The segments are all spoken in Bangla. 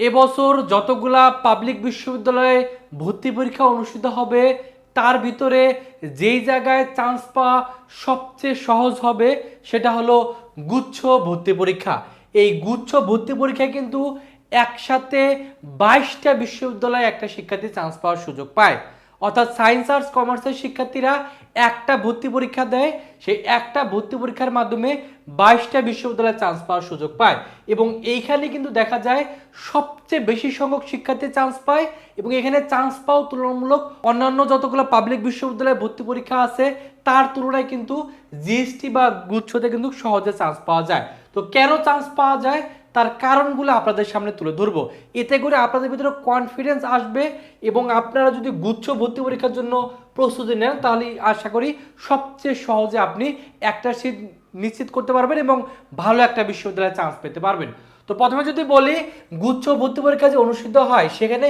এবছর যতগুলা পাবলিক বিশ্ববিদ্যালয়ে ভর্তি পরীক্ষা অনুষ্ঠিত হবে তার ভিতরে যেই জায়গায় চান্স পাওয়া সবচেয়ে সহজ হবে সেটা হলো গুচ্ছ ভর্তি পরীক্ষা। এই গুচ্ছ ভর্তি পরীক্ষায় কিন্তু একসাথে 22টা বিশ্ববিদ্যালয়ে একটা শিক্ষার্থী চান্স পাওয়ার সুযোগ পায়। অর্থাৎ সায়েন্স আর্টস কমার্সের শিক্ষার্থীরা একটা ভর্তি পরীক্ষা দেয়, সেই একটা ভর্তি পরীক্ষার মাধ্যমে 22টা বিশ্ববিদ্যালয়ে চান্স পাওয়ার সুযোগ পায় এবং এইখানে কিন্তু দেখা যায় সবচেয়ে বেশি সংখ্যক শিক্ষার্থী চান্স পায় এবং এখানে চান্স পাওয়া তুলনামূলক অন্যান্য যতগুলো পাবলিক বিশ্ববিদ্যালয়ে ভর্তি পরীক্ষা আছে তার তুলনায় কিন্তু জিএসটি বা গুচ্ছতে কিন্তু সহজে চান্স পাওয়া যায়। তো কেন চান্স পাওয়া যায় তার কারণগুলো আপনাদের সামনে তুলে ধরবো, এতে করে আপনাদের ভিতরে কনফিডেন্স আসবে এবং আপনারা যদি গুচ্ছ ভর্তি পরীক্ষার জন্য প্রস্তুতি নেন তাহলে আশা করি সবচেয়ে সহজে আপনি একটা সিট নিশ্চিত করতে পারবেন এবং ভালো একটা বিশ্ববিদ্যালয়ে চান্স পেতে পারবেন। তো প্রথমে যদি বলি গুচ্ছ ভর্তি পরীক্ষা যে অনুষ্ঠিত হয় সেখানে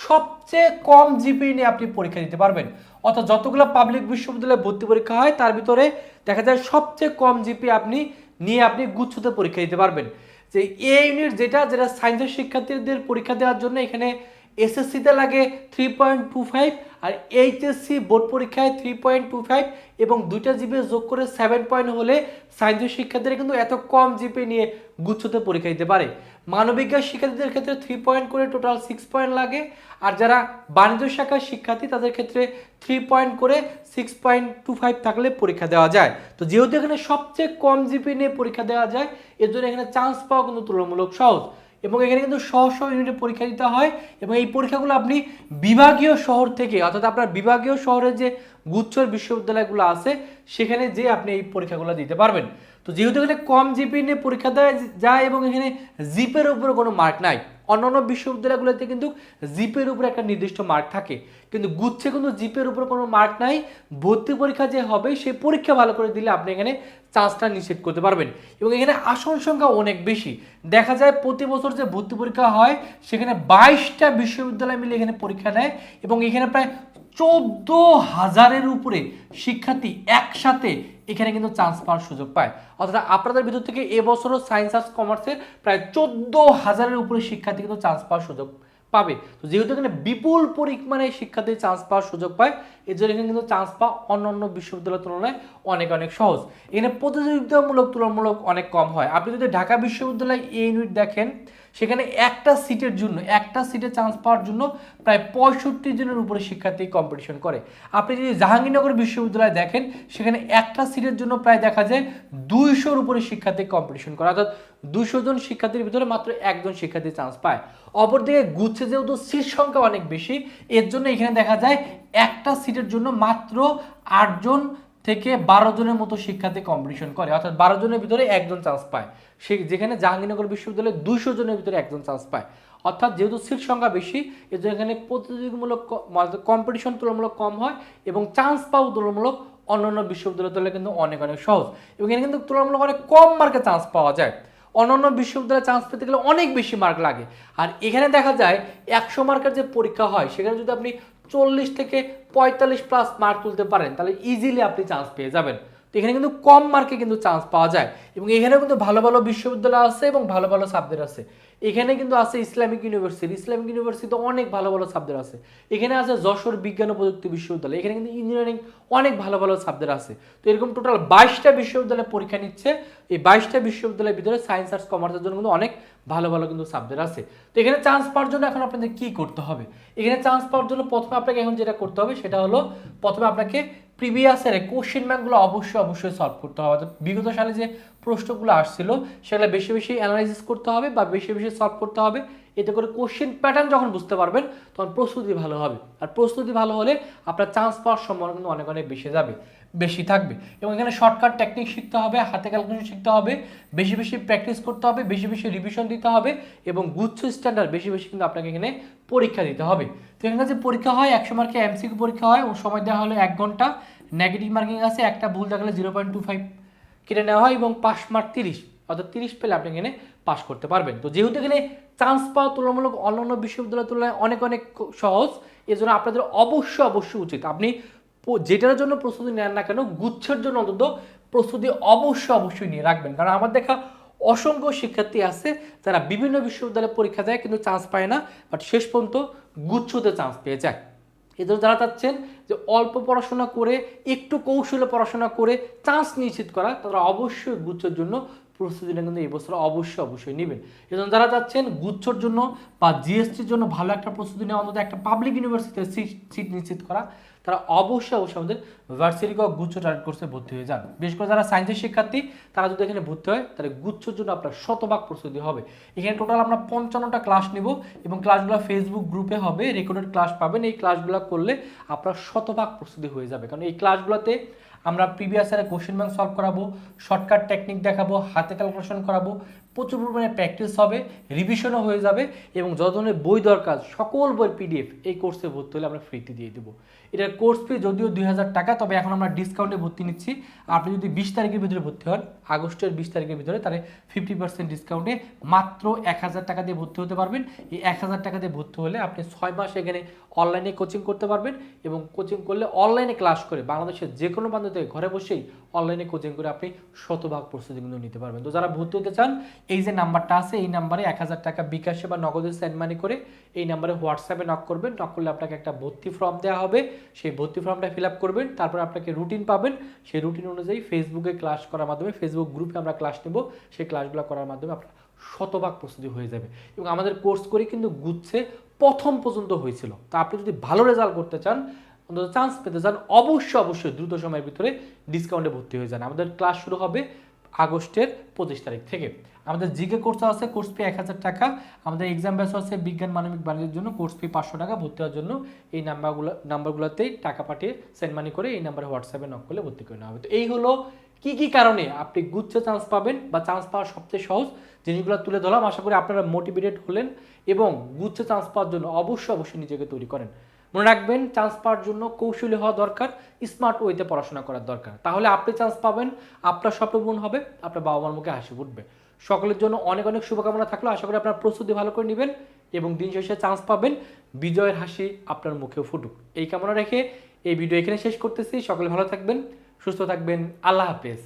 সবচেয়ে কম জিপি নিয়ে আপনি পরীক্ষা দিতে পারবেন। অর্থাৎ যতগুলো পাবলিক বিশ্ববিদ্যালয়ে ভর্তি পরীক্ষা হয় তার ভিতরে দেখা যায় সবচেয়ে কম জিপি আপনি নিয়ে আপনি গুচ্ছতে পরীক্ষা দিতে পারবেন। যে এ ইউনিট যেটা যেটা সায়েন্সের শিক্ষার্থীদের পরীক্ষা দেওয়ার জন্য এখানে এসএসসিতে লাগে 3.25 আর এইচএসসি বোর্ড পরীক্ষায় 3.25 এবং দুইটা জিপি যোগ করে 7 পয়েন্ট হলে সায়েন্সের শিক্ষার্থীরা কিন্তু এত কম জিপি নিয়ে গুচ্ছতে পরীক্ষা দিতে পারে। মানবিক শিক্ষার্থীদের ক্ষেত্রে 3 পয়েন্ট করে টোটাল 6 পয়েন্ট লাগে আর যারা বাণিজ্য শাখার শিক্ষার্থী তাদের ক্ষেত্রে 3 পয়েন্ট করে 6.25 থাকলে পরীক্ষা দেওয়া যায়। তো যেহেতু এখানে সবচেয়ে কম জিপি নিয়ে পরীক্ষা দেওয়া যায় এর জন্য এখানে চান্স পাওয়া কিন্তু তুলনামূলক সহজ এবং এখানে কিন্তু সহ ইউনিটে পরীক্ষা দিতে হয় এবং এই পরীক্ষাগুলো আপনি বিভাগীয় শহর থেকে অর্থাৎ আপনার বিভাগীয় শহরের যে গুচ্ছর বিশ্ববিদ্যালয়গুলো আছে সেখানে যে আপনি এই পরীক্ষাগুলো দিতে পারবেন। তো যেহেতু এখানে কম জিপি নিয়ে পরীক্ষা দেওয়া যায় এবং এখানে জিপের উপরে কোনো মার্ক নাই, অন্যান্য বিশ্ববিদ্যালয়গুলোতে কিন্তু জিপের উপরে একটা নির্দিষ্ট মার্ক থাকে কিন্তু গুচ্ছে কিন্তু জিপের উপরে কোনো মার্ক নাই। ভর্তি পরীক্ষা যে হবে সেই পরীক্ষা ভালো করে দিলে আপনি এখানে চান্সটা নিশ্চিত করতে পারবেন এবং এখানে আসন সংখ্যা অনেক বেশি। দেখা যায় প্রতি বছর যে ভর্তি পরীক্ষা হয় সেখানে 22টা বিশ্ববিদ্যালয় মিলে এখানে পরীক্ষা নেয় এবং এখানে প্রায় 14,000-এর উপরে শিক্ষার্থী একসাথে এখানে কিন্তু চান্স পাওয়ার সুযোগ পায়। অর্থাৎ আপনাদের ভিতর থেকে এবছরও সায়েন্স আর্টস কমার্সের প্রায় 14,000-এর উপরে শিক্ষার্থী কিন্তু চান্স পাওয়ার সুযোগ পাবে। তো যেহেতু এখানে বিপুল পরিমাণে শিক্ষার্থী চান্স পাওয়ার সুযোগ পায় এর জন্য এখানে কিন্তু চান্স পাওয়া অন্যান্য বিশ্ববিদ্যালয়ের তুলনায় অনেক অনেক সহজ। এখানে প্রতিযোগিতামূলক তুলনামূলক অনেক কম হয়। আপনি যদি ঢাকা বিশ্ববিদ্যালয় এ ইউনিট দেখেন সেখানে একটা সিটের জন্য একটা সিটে চান্স পাওয়ার জন্য প্রায় 65 জনের উপরে শিক্ষার্থী কম্পিটিশন করে। আপনি যদি জাহাঙ্গীরনগর বিশ্ববিদ্যালয় দেখেন সেখানে একটা সিটের জন্য প্রায় দেখা যায় 200-র উপরে শিক্ষার্থী কম্পিটিশন করে, অর্থাৎ 200 জন শিক্ষার্থীর ভিতরে মাত্র একজন শিক্ষার্থী চান্স পায়। অপরদিকে গুচ্ছে যেহেতু সিট সংখ্যা অনেক বেশি এর জন্য এখানে দেখা যায় একটা সিটের জন্য মাত্র 8 জন থেকে 12 জনের মতো শিক্ষার্থী কম্পিটিশন করে, অর্থাৎ 12 জনের ভিতরে একজন চান্স পায়। সে যেখানে জাহাঙ্গীরনগর বিশ্ববিদ্যালয়ে 200 জনের ভিতরে একজন চান্স পায়। অর্থাৎ যেহেতু সিট সংখ্যা বেশি এর জন্য এখানে প্রতিযোগিতামূলক কম্পিটিশন তুলনামূলক কম হয় এবং চান্স পাওয়া তুলনামূলক অন্যান্য বিশ্ববিদ্যালয়ের তুলনায় কিন্তু অনেক অনেক সহজ এবং এখানে কিন্তু তুলনামূলক অনেক কম মার্কে চান্স পাওয়া যায়। অন্যান্য বিশ্ববিদ্যালয়ে চান্স পেতে গেলে অনেক বেশি মার্ক লাগে আর এখানে দেখা যায় 100 মার্কের যে পরীক্ষা হয় সেখানে যদি আপনি 40 থেকে 45 প্লাস মার্ক তুলতে পারেন তাহলে ইজিলি আপনি চান্স পেয়ে যাবেন। তো এখানে কিন্তু কম মার্কে কিন্তু চান্স পাওয়া যায় এবং এখানেও কিন্তু ভালো ভালো বিশ্ববিদ্যালয় আছে এবং ভালো ভালো সাবজেক্ট আছে। এখানে কিন্তু আছে ইসলামিক ইউনিভার্সিটিতে অনেক ভালো ভালো সাবজেক্ট আছে। এখানে আছে যশোর বিজ্ঞান ও প্রযুক্তি বিশ্ববিদ্যালয়, এখানে কিন্তু ইঞ্জিনিয়ারিং অনেক ভালো ভালো সাবজেক্ট আছে। তো এরকম টোটাল 22টা বিশ্ববিদ্যালয় পরীক্ষা নিচ্ছে। এই 22টা বিশ্ববিদ্যালয়ের ভিতরে সায়েন্স আর্টস কমার্সের জন্য কিন্তু অনেক ভালো ভালো কিন্তু সাবজেক্ট আছে। তো এখানে চান্স পাওয়ার জন্য এখন আপনাদের কি করতে হবে? এখানে চান্স পাওয়ার জন্য প্রথমে আপনাকে এখন যেটা করতে হবে সেটা হলো প্রথমে আপনাকে প্রিভিয়াস এর কোশ্চেন ব্যাংকগুলো অবশ্যই সলভ করতে হবে। বিগত সালে যে প্রশ্নগুলো আসছিল সেগুলো বেশি বেশি অ্যানালাইসিস করতে হবে বা বেশি বেশি সলভ করতে হবে। এতে করে কোশ্চেন প্যাটার্ন যখন বুঝতে পারবেন তখন প্রস্তুতি ভালো হবে আর প্রস্তুতি ভালো হলে আপনার চান্স পাওয়ার সম্ভাবনা কিন্তু অনেক অনেক বেশি থাকবে এবং এখানে শর্টকাট টেকনিক শিখতে হবে, হাতে ক্যালকুলেশন শিখতে হবে, বেশি বেশি প্র্যাকটিস করতে হবে, বেশি বেশি রিভিশন দিতে হবে এবং গুচ্ছ স্ট্যান্ডার্ড বেশি বেশি কিন্তু আপনাকে এখানে পরীক্ষা দিতে হবে। তো এখানে যে পরীক্ষা হয় 100 মার্কে এমসিকিউ পরীক্ষা হয় ও সময় দেওয়া হলো 1 ঘন্টা। নেগেটিভ মার্কিং আছে, একটা ভুল দেখালে 0.25 কেটে নেওয়া হয় এবং পাস মার্ক 30, অর্থাৎ 30 পেলে আপনি এখানে পাস করতে পারবেন। তো যেহেতু এখানে চান্স পাওয়া তুলনামূলক অন্যান্য বিশ্ববিদ্যালয়ের তুলনায় অনেক অনেক সহজ এজন্য আপনাদের অবশ্যই উচিত আপনি যেটার জন্য প্রস্তুতি নেন না কেন গুচ্ছের জন্য অন্তত প্রস্তুতি অবশ্যই নিয়ে রাখবেন। কারণ আমার দেখা অসংখ্য শিক্ষার্থী আছে যারা বিভিন্ন বিশ্ববিদ্যালয়ে পরীক্ষা দেয় কিন্তু চান্স পায় না, বাট শেষ পর্যন্ত গুচ্ছতে চান্স পেয়ে যায়। এজন্য যারা চাচ্ছেন যে অল্প পড়াশোনা করে একটু কৌশলে পড়াশোনা করে চান্স নিশ্চিত করা, তারা অবশ্যই গুচ্ছের জন্য প্রস্তুতিটা কিন্তু এই বছর অবশ্যই নেবেন। এজন্য যারা চাচ্ছেন গুচ্ছর জন্য বা জিএসটির জন্য ভালো একটা প্রস্তুতি নেওয়া, অন্তত একটা পাবলিক ইউনিভার্সিটিতে সিট নিশ্চিত করা, তারা অবশ্যই আমাদের ভার্সিটি গুচ্ছ টার্গেট কোর্সে ভর্তি হয়ে যান। বিশেষ করে যারা সায়েন্সের শিক্ষার্থী তারা যদি এখানে ভর্তি হয় তাহলে গুচ্ছর জন্য আপনার শতভাগ প্রস্তুতি হবে। এখানে টোটাল আমরা 55টা ক্লাস নিব এবং ক্লাসগুলো ফেসবুক গ্রুপে হবে, রেকর্ডেড ক্লাস পাবেন। এই ক্লাসগুলো করলে আপনার শতভাগ প্রস্তুতি হয়ে যাবে, কারণ এই ক্লাসগুলোতে আমরা প্রিভিয়াস ইয়ারের কোশ্চেন ব্যাংক সলভ করাবো, শর্টকাট টেকনিক দেখাবো, হাতে ক্যালকুলেশন করাবো, প্রচুর পরিমাণে প্র্যাকটিস হবে, রিভিশনও হয়ে যাবে এবং যত ধরনের বই দরকার সকল বইয়ের পিডিএফ এই কোর্সে ভর্তি হলে আমরা ফ্রিতে দিয়ে দেবো। এটার কোর্স ফি যদিও 2000 টাকা, তবে এখন আমরা ডিসকাউন্টে ভর্তি নিচ্ছি। আপনি যদি 20 তারিখের ভিতরে ভর্তি হন, আগস্টের 20 তারিখের ভিতরে, তাহলে 50% ডিসকাউন্টে মাত্র 1000 টাকা দিয়ে ভর্তি হতে পারবেন। এই 1000 টাকা দিয়ে ভর্তি হলে আপনি 6 মাস এখানে অনলাইনে কোচিং করতে পারবেন এবং কোচিং করলে অনলাইনে ক্লাস করে বাংলাদেশের যে কোনো প্রান্ত থেকে ঘরে বসেই অনলাইনে কোচিং করে আপনি শতভাগ প্রস্তুতি কিন্তু নিতে পারবেন। তো যারা ভর্তি হতে চান, এই যে নাম্বারটা আছে এই নাম্বারে 1000 টাকা বিকাশে বা নগদে সেন্ড মানি করে এই নাম্বারে হোয়াটসঅ্যাপে নক করবেন। নক করলে আপনাকে একটা ভর্তি ফর্ম দেওয়া হবে, সেই ভর্তি ফর্মটা ফিল আপ করবেন। তারপর আপনাকে রুটিন পাবেন, সেই রুটিন অনুযায়ী ফেসবুকে ক্লাস করার মাধ্যমে, ফেসবুক গ্রুপে আমরা ক্লাস নেব, সেই ক্লাসগুলো করার মাধ্যমে আপনার শতভাগ প্রস্তুতি হয়ে যাবে। এবং আমাদের কোর্স করে কিন্তু গুচ্ছে প্রথম পর্যন্ত হয়েছিল। তা আপনি যদি ভালো রেজাল্ট করতে চান, অন্তত চান্স পেতে চান, অবশ্যই দ্রুত সময়ের ভিতরে ডিসকাউন্টে ভর্তি হয়ে যান। আমাদের ক্লাস শুরু হবে আগস্টের 25 তারিখ থেকে। আমাদের জিকে কোর্স আছে, কোর্স ফি 1000 টাকা। আমাদের এক্সাম ব্যাচ আছে বিজ্ঞান মানবিক বাণিজ্যের জন্য, কোর্স ফি 500 টাকা। ভর্তি হওয়ার জন্য এই নাম্বারগুলোতেই টাকা পাঠিয়ে সেন্ড মানি করে এই নাম্বারে হোয়াটসঅ্যাপে নক করলে ভর্তি করে নেওয়া হবে। তো এই হলো কি কারণে আপনি গুচ্ছে চান্স পাবেন বা চান্স পাওয়ার সবচেয়ে সহজ জিনিসগুলো তুলে ধরলাম। আশা করি আপনারা মোটিভেটেড হলেন এবং গুচ্ছে চান্স পাওয়ার জন্য অবশ্যই নিজেকে তৈরি করেন। মনে রাখবেন, চান্স পাওয়ার জন্য কৌশলী হওয়া দরকার, স্মার্ট ওয়েতে পড়াশোনা করার দরকার। তাহলে আপনি চান্স পাবেন, আপনার স্বপ্ন পূরণ হবে, আপনার বাবা মার মুখে হাসি ফুটবে। সকলের জন্য অনেক শুভকামনা থাকলো। আশা করি আপনার প্রস্তুতি ভালো করে নেবেন এবং দিন শেষে চান্স পাবেন, বিজয়ের হাসি আপনার মুখেও ফুটুক। এই কামনা রেখে এই ভিডিও এখানে শেষ করতেছি। সকলে ভালো থাকবেন, সুস্থ থাকবেন। আল্লাহ হাফেজ।